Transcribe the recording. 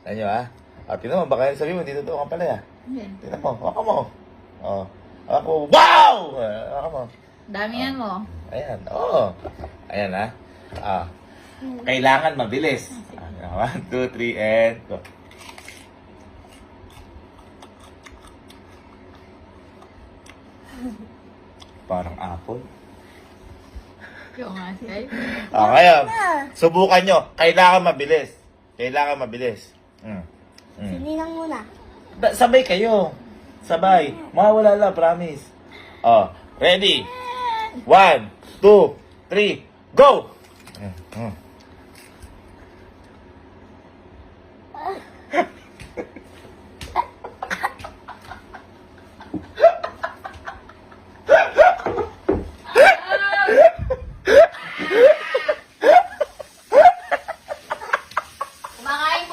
Ayan nyo, ha? Tingnan mo, baka sabihin mo, dito to ka pala, ha? Hindi. Tingnan mo, waka mo. Oh. Ako, wow! Waka mo. Damihan mo. Ayan, oo. Ayan, ha? Kailangan mabilis. 1, 2, 3, and go. Parang apple. Yung nga, Sky. Ngayon, subukan nyo. Kailangan mabilis. Kailangan mabilis. Sininang muna. Sabay kayo. Sabay. Mawawala lang, promise. Ready? 1, 2, 3, go!